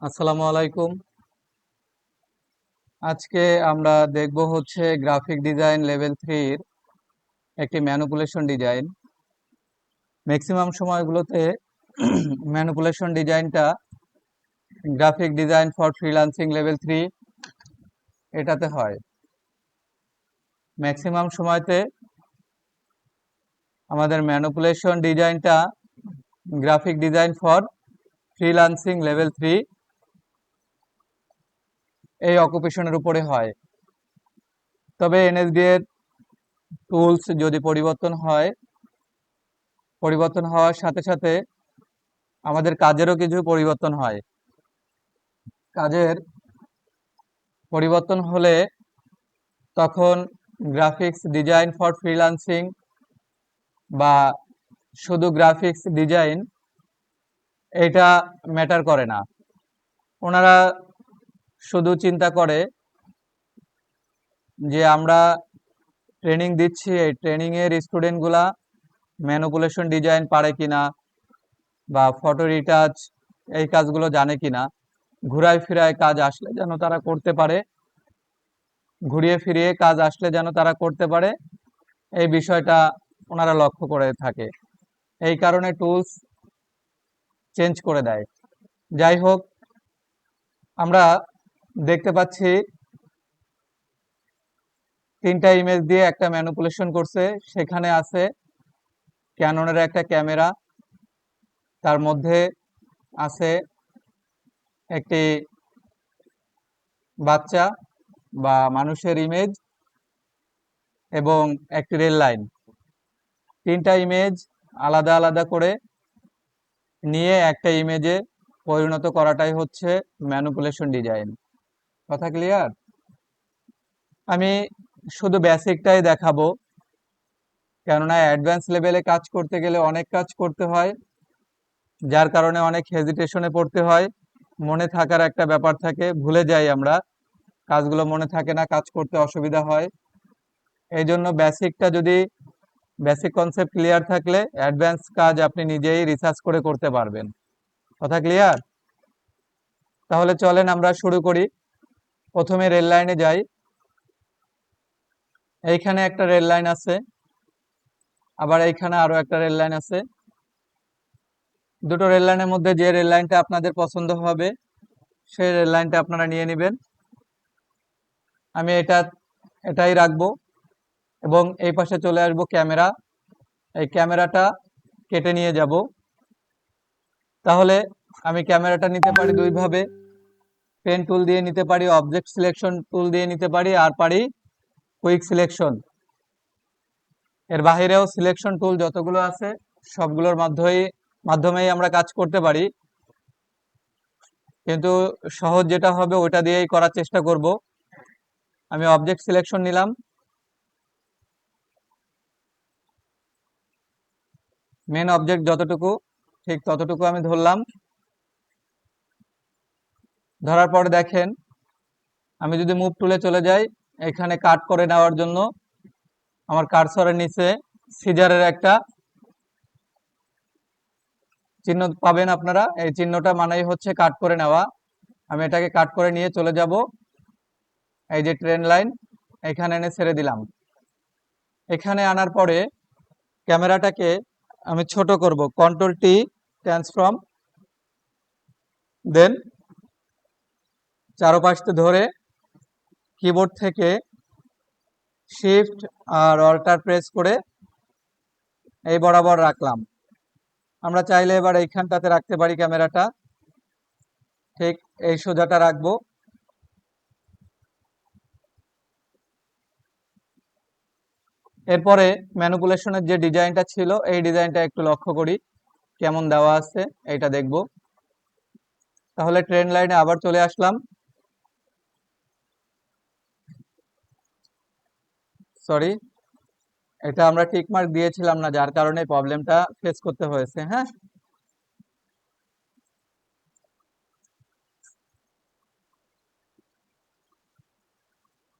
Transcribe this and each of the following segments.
আসসালামু আলাইকুম। আজকে আমরা দেখব হচ্ছে গ্রাফিক ডিজাইন লেভেল 3 এর একটি ম্যানিপুলেশন ডিজাইন। ম্যাক্সিমাম সময়গুলোতে ম্যানিপুলেশন ডিজাইনটা graphic design for freelancing level 3 এটাতে হয়। ম্যাক্সিমাম সময়তে আমাদের ম্যানিপুলেশন ডিজাইনটা graphic design for freelancing level 3 এই অকুপেশনের উপরে হয়। তবে এনএসডি এর টুলস যদি পরিবর্তন হয়, পরিবর্তন হওয়ার সাথে সাথে আমাদের কাজেরও কিছু পরিবর্তন হয়। কাজের পরিবর্তন হলে তখন গ্রাফিক্স ডিজাইন ফর ফ্রিল্যান্সিং বা শুধু গ্রাফিক্স ডিজাইন এটা ম্যাটার করে না। ওনারা শুধু চিন্তা করে যে আমরা ট্রেনিং দিচ্ছি, এই ট্রেনিংয়ের স্টুডেন্টগুলা ম্যানিপুলেশন ডিজাইন পারে কিনা বা ফটো রিটাচ এই কাজগুলো জানে কিনা, ঘুরায় ফিরায় কাজ আসলে যেন তারা করতে পারে, ঘুরিয়ে ফিরিয়ে কাজ আসলে যেন তারা করতে পারে, এই বিষয়টা ওনারা লক্ষ্য করে থাকে। এই কারণে টুলস চেঞ্জ করে দেয়। যাই হোক, আমরা দেখতে পাচ্ছি 3টা ইমেজ দিয়ে একটা ম্যানিপুলেশন করছে। সেখানে আছে ক্যাননের একটা ক্যামেরা, তার মধ্যে আছে একটি বাচ্চা বা মানুষের ইমেজ এবং একটি রেল লাইন। 3টা ইমেজ আলাদা আলাদা করে নিয়ে একটা ইমেজে পরিণত করাটাই হচ্ছে ম্যানিপুলেশন ডিজাইন। কথা ক্লিয়ার? আমি শুধু বেসিকটাই দেখাবো, কেননা অ্যাডভান্স লেভেলে কাজ করতে গেলে অনেক কাজ করতে হয়, যার কারণে অনেক হেজিটেশনে পড়তে হয়। মনে থাকার একটা ব্যাপার থাকে, ভুলে যাই আমরা, কাজগুলো মনে থাকে না, কাজ করতে অসুবিধা হয়। এই জন্য বেসিকটা যদি, বেসিক কনসেপ্ট ক্লিয়ার থাকলে অ্যাডভান্স কাজ আপনি নিজেই রিসার্চ করে করতে পারবেন। কথা ক্লিয়ার? তাহলে চলেন আমরা শুরু করি। প্রথমে রেল লাইনে যাই। এইখানে একটা রেল লাইন আছে, আবার এইখানে আরো একটা রেল লাইন আছে। দুটো রেল লাইনের মধ্যে যে রেল লাইনটা আপনাদের পছন্দ হবে সেই রেল লাইনটা আপনারা নিয়ে নেবেন। আমি এটাই রাখবো এবং এই পাশে চলে আসবো ক্যামেরা। এই ক্যামেরাটা কেটে নিয়ে যাব। তাহলে আমি ক্যামেরাটা নিতে পারি দুইভাবে, পেন টুল দিয়ে নিতে পারি, অবজেক্ট সিলেকশন টুল দিয়ে নিতে পারি, আর পারি কুইক সিলেকশন। এর বাহিরেও সিলেকশন টুল যতগুলো আছে সবগুলোর মাধ্যমেই আমরা কাজ করতে পারি, কিন্তু সহজ যেটা হবে ওটা দিয়েই করার চেষ্টা করব। আমি অবজেক্ট সিলেকশন নিলাম, মেন অবজেক্ট যতটুকু ঠিক ততটুকু আমি ধরলাম। ধরার পরে দেখেন, আমি যদি মুভ টুলে চলে যাই, এখানে কাট করে নেওয়ার জন্য আমার কার্সরের নিচে সিজারের একটা চিহ্ন পাবেন আপনারা। এই চিহ্নটা মানেই হচ্ছে কাট করে নেওয়া। আমি এটাকে কাট করে নিয়ে চলে যাব এই যে ট্রেন লাইন, এখানে এনে ছেড়ে দিলাম। এখানে আনার পরে ক্যামেরাটাকে আমি ছোট করব, কন্ট্রোল টি ট্রান্সফর্ম, দেন চারপাশে ধরে কিবোর্ড থেকে শিফট আর অল্টার প্রেস করে এই বরাবর রাখলাম। আমরা চাইলে এবার এইখানটাতে রাখতে পারি ক্যামেরাটা, ঠিক এই সোজাটা রাখবো। এরপরে ম্যানিপুলেশনের যে ডিজাইনটা ছিল এই ডিজাইনটা একটু লক্ষ্য করি কেমন দেওয়া আছে, এইটা দেখব। তাহলে ট্রেন লাইনে আবার চলে আসলাম। সরি, এটা আমরা টিক মার্ক দিয়েছিলাম না, যার কারণে প্রবলেমটা ফেস করতে হয়েছে। হ্যাঁ,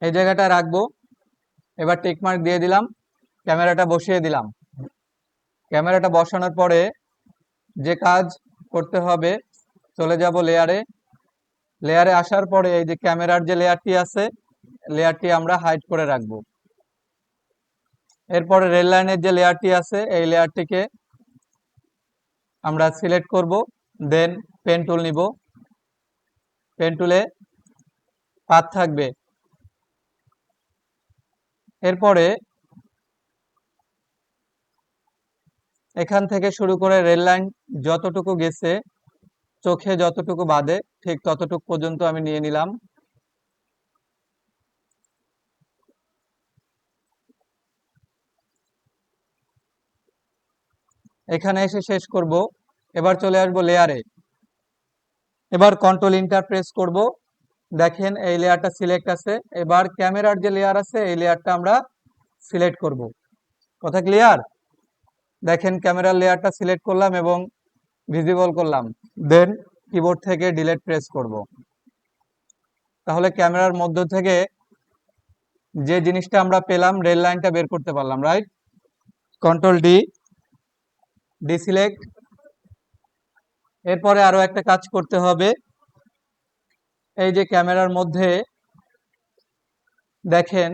এই জায়গাটা রাখবো। এবার টিক মার্ক দিয়ে দিলাম, ক্যামেরাটা বসিয়ে দিলাম। ক্যামেরাটা বসানোর পরে যে কাজ করতে হবে, চলে যাব লেয়ারে, লেয়ারে আসার পরে এই যে ক্যামেরার যে লেয়ারটি আছে, লেয়ারটি আমরা হাইড করে রাখবো। এরপরে রেল লাইনের যে লেয়ারটি আছে, এই লেয়ারটিকে আমরা সিলেক্ট করব, দেন পেন টুল নিব। পেন টুলে পাথ থাকবে। এরপরে এখান থেকে শুরু করে রেল লাইন যতটুকু গেছে, চোখে যতটুকু বাদে ঠিক ততটুকু পর্যন্ত আমি নিয়ে নিলাম। এখানে এসে শেষ করব। এবার চলে আসবো লেয়ারে। এবার কন্ট্রোল ইন্টার প্রেস করব। দেখেন এই লেয়ারটা সিলেক্ট আছে। এবার ক্যামেরার যে লেয়ার আছে, এই লেয়ারটা আমরা সিলেক্ট করব। কথা ক্লিয়ার? দেখেন ক্যামেরার লেয়ারটা সিলেক্ট করলাম এবং ভিজিবল করলাম, দেন কিবোর্ড থেকে ডিলিট প্রেস করব। তাহলে ক্যামেরার মধ্য থেকে যে জিনিসটা আমরা পেলাম, রেল লাইনটা বের করতে পারলাম, রাইট? Control D, deselect. এরপরে আরো একটা কাজ করতে হবে। এই যে ক্যামেরার মধ্যে দেখেন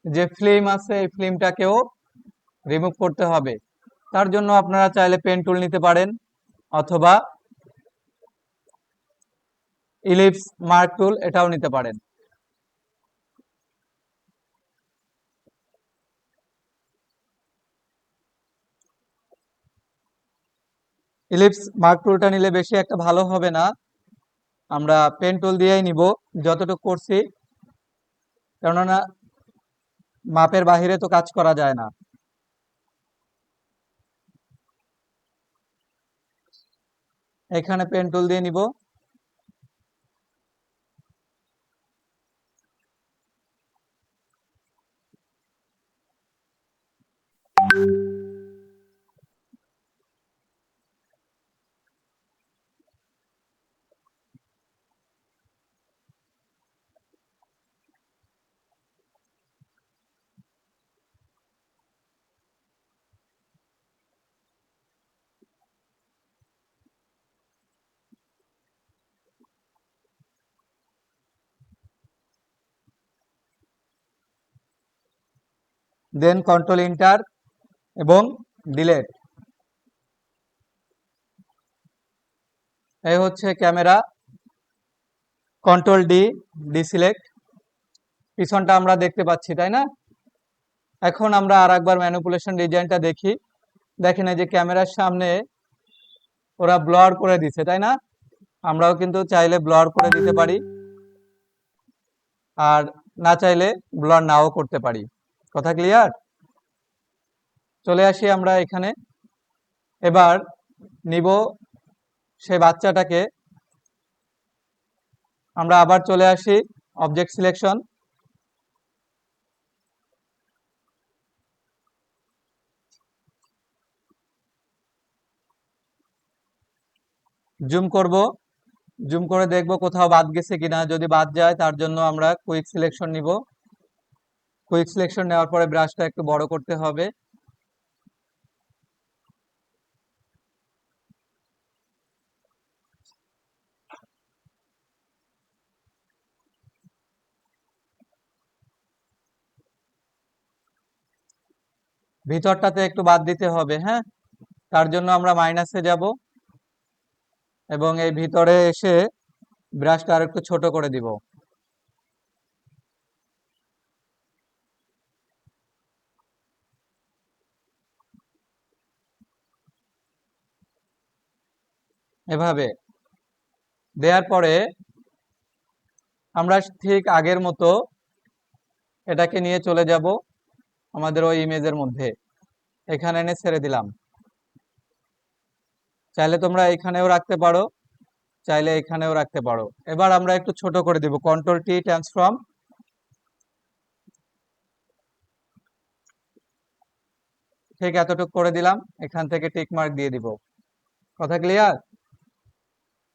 যে ফিল্ম আছে, এই ফিল্মটাকেও রিমুভ করতে হবে। তার জন্য আপনারা চাইলে পেন টুল নিতে পারেন, অথবা ইলিপস মার্ক টুল, এটাও নিতে পারেন। ইলিপস মার্ক টুলটা নিলে বেশি একটা ভালো হবে না, আমরা পেন টুল দিয়েই নিব যতটুকু করছি, কেননা মাপের বাহিরে তো কাজ করা যায় না। এখানে পেন টুল দিয়ে নিব। দেন কন্ট্রোল ইন্টার এবং ডিলেট। এই হচ্ছে ক্যামেরা। Control D, deselect. পিছনটা আমরা দেখতে পাচ্ছি, তাই না? এখন আমরা আর একবার ম্যানিপুলেশন ডিজাইনটা দেখি। দেখেন এই যে ক্যামেরার সামনে ওরা ব্লার করে দিছে, তাই না? আমরাও কিন্তু চাইলে ব্লার করে দিতে পারি, আর না চাইলে ব্লার নাও করতে পারি। কথা ক্লিয়ার? চলে আসি আমরা এখানে। এবার নিব সেই বাচ্চাটাকে। আমরা আবার চলে আসি অবজেক্ট সিলেকশন। জুম করব, জুম করে দেখব কোথাও বাদ গেছে কিনা। যদি বাদ যায় তার জন্য আমরা কুইক সিলেকশন নিব। কুইক সিলেকশন নেওয়ার পরে ব্রাশটা একটু বড় করতে হবে। ভিতরটাতে একটু বাদ দিতে হবে, হ্যাঁ? তার জন্য আমরা মাইনাসে যাব এবং এই ভিতরে এসে ব্রাশটা আর একটু ছোট করে দিব। এভাবে দেওয়ার পরে আমরা ঠিক আগের মতো এটাকে নিয়ে চলে যাব আমাদের ওই ইমেজের মধ্যে। এখানে এনে ছেড়ে দিলাম। চাইলে তোমরা এখানেও রাখতে পারো, চাইলে এখানেও রাখতে পারো। এবার আমরা একটু ছোট করে দিব, কন্ট্রোল টি, ট্রান্সফর্ম। ঠিক এতটুকু করে দিলাম, এখান থেকে টিক মার্ক দিয়ে দিব। কথা ক্লিয়ার?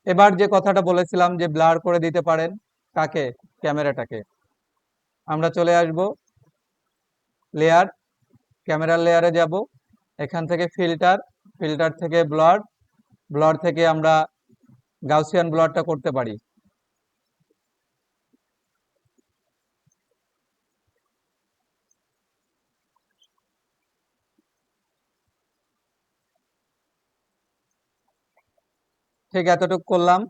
এবার যে কথাটা বলেছিলাম যে ব্লার করে দিতে পারেন, কাকে? ক্যামেরাটাকে। আমরা চলে আসব লেয়ার, ক্যামেরার লেয়ারে যাব। এখান থেকে ফিল্টার, ফিল্টার থেকে ব্লার, ব্লার থেকে আমরা গাউসিয়ান ব্লারটা করতে পারি। ঠিক এতটুকু করলাম।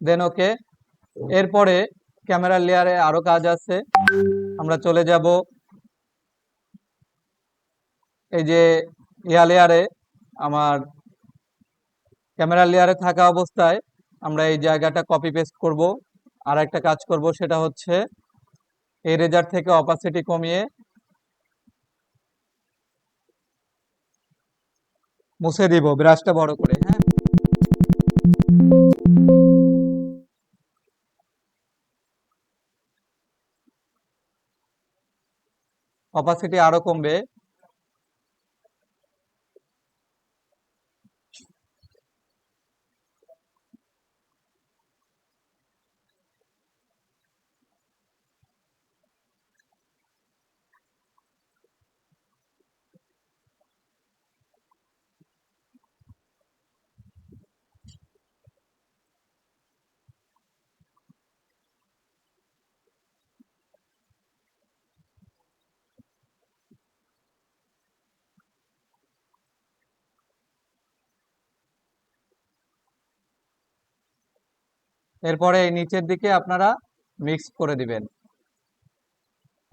দেন ওকে। এরপরে ক্যামেরার লেয়ারে আরো কাজ আছে। আমরা চলে যাব এই যে লেয়ারে, আমার ক্যামেরার লেয়ারে থাকা অবস্থায় আমরা এই জায়গাটা কপি পেস্ট করব। আর একটা কাজ করব, সেটা হচ্ছে এরেজার থেকে অপাসিটি কমিয়ে মুছে দিব ব্রাশটা বড় করে। হ্যাঁ, অপাসিটি আরো কমবে। এরপরে এই নিচের দিকে আপনারা মিক্স করে দিবেন।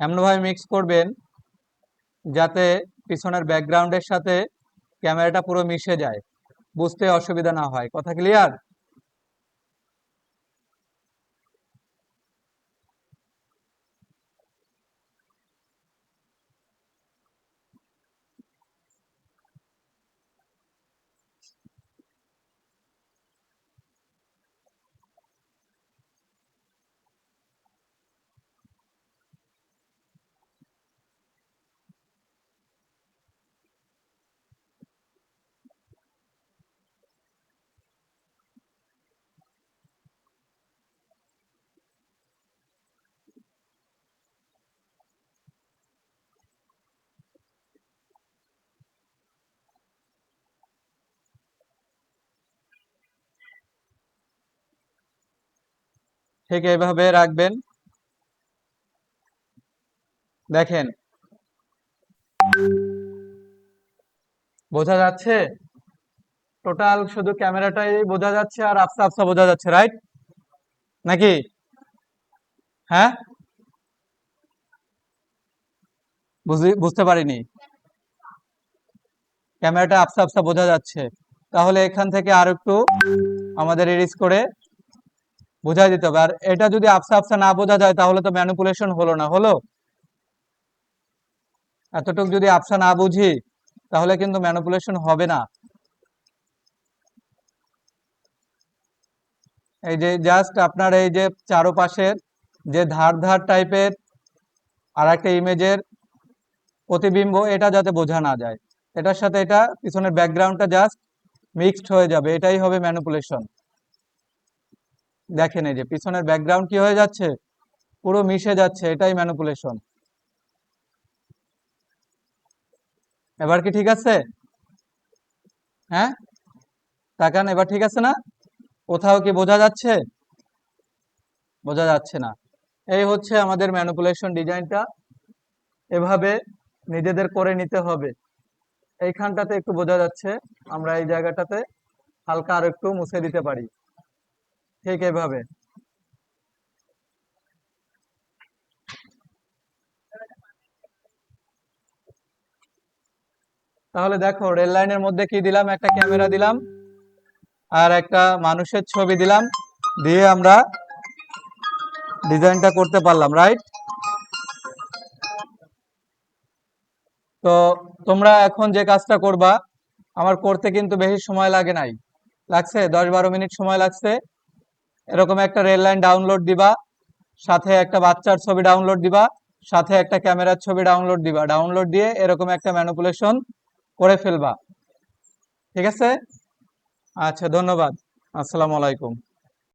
এমনভাবে মিক্স করবেন যাতে পিছনের ব্যাকগ্রাউন্ডের সাথে ক্যামেরাটা পুরো মিশে যায়, বুঝতে অসুবিধা না হয়। কথা ক্লিয়ার? ঠিক এইভাবে রাখবেন। দেখেন, বোঝা যাচ্ছে? টোটাল শুধু ক্যামেরাটাই বোঝা যাচ্ছে আর আফসা আফসা বোঝা যাচ্ছে, রাইট নাকি? হ্যাঁ, বুঝতে পারিনি। ক্যামেরাটা আফসা আফসা বোঝা যাচ্ছে। তাহলে এখান থেকে আর একটু আমাদের এডিট করে বোঝাই দিতে হবে। আর এটা যদি আফসা আফসা না বোঝা যায় তাহলে তো ম্যানিপুলেশন হলো না, হলো? এতটুকু যদি আফসা না বুঝি তাহলে কিন্তু ম্যানিপুলেশন হবে না। এই যে জাস্ট আপনার এই যে চারপাশের যে ধার ধার টাইপের আর একটা ইমেজের প্রতিবিম্ব, এটা যাতে বোঝা না যায়, এটার সাথে এটা পিছনের ব্যাকগ্রাউন্ডটা জাস্ট মিক্সড হয়ে যাবে, এটাই হবে ম্যানিপুলেশন। দেখেন এই যে পিছনের ব্যাকগ্রাউন্ড কি হয়ে যাচ্ছে, পুরো মিশে যাচ্ছে, এটাই ম্যানিপুলেশন। এবার কি ঠিক আছে? হ্যাঁ, তাকান, এবার ঠিক আছে না? কোথাও কি বোঝা যাচ্ছে? বোঝা যাচ্ছে না। এই হচ্ছে আমাদের ম্যানিপুলেশন ডিজাইনটা। এভাবে নিজেদের করে নিতে হবে। এইখানটাতে একটু বোঝা যাচ্ছে, আমরা এই জায়গাটাতে হালকা আর একটু মুছে দিতে পারি, ঠিক এভাবে। তাহলে দেখো, রেল লাইনের মধ্যে কি দিলাম, একটা ক্যামেরা দিলাম আর একটা মানুষের ছবি দিলাম, দিয়ে আমরা ডিজাইনটা করতে পারলাম, রাইট? তো তোমরা এখন যে কাজটা করবা, আমার করতে কিন্তু বেশি সময় লাগে নাই, লাগছে 10-12 মিনিট সময় লাগছে। এরকম একটা রেল লাইন ডাউনলোড দিবা, সাথে একটা বাচ্চার ছবি ডাউনলোড দিবা, সাথে একটা ক্যামেরার ছবি ডাউনলোড দিবা, ডাউনলোড দিয়ে এরকম একটা ম্যানিপুলেশন করে ফেলবা। ঠিক আছে? আচ্ছা, ধন্যবাদ। আসসালামু আলাইকুম।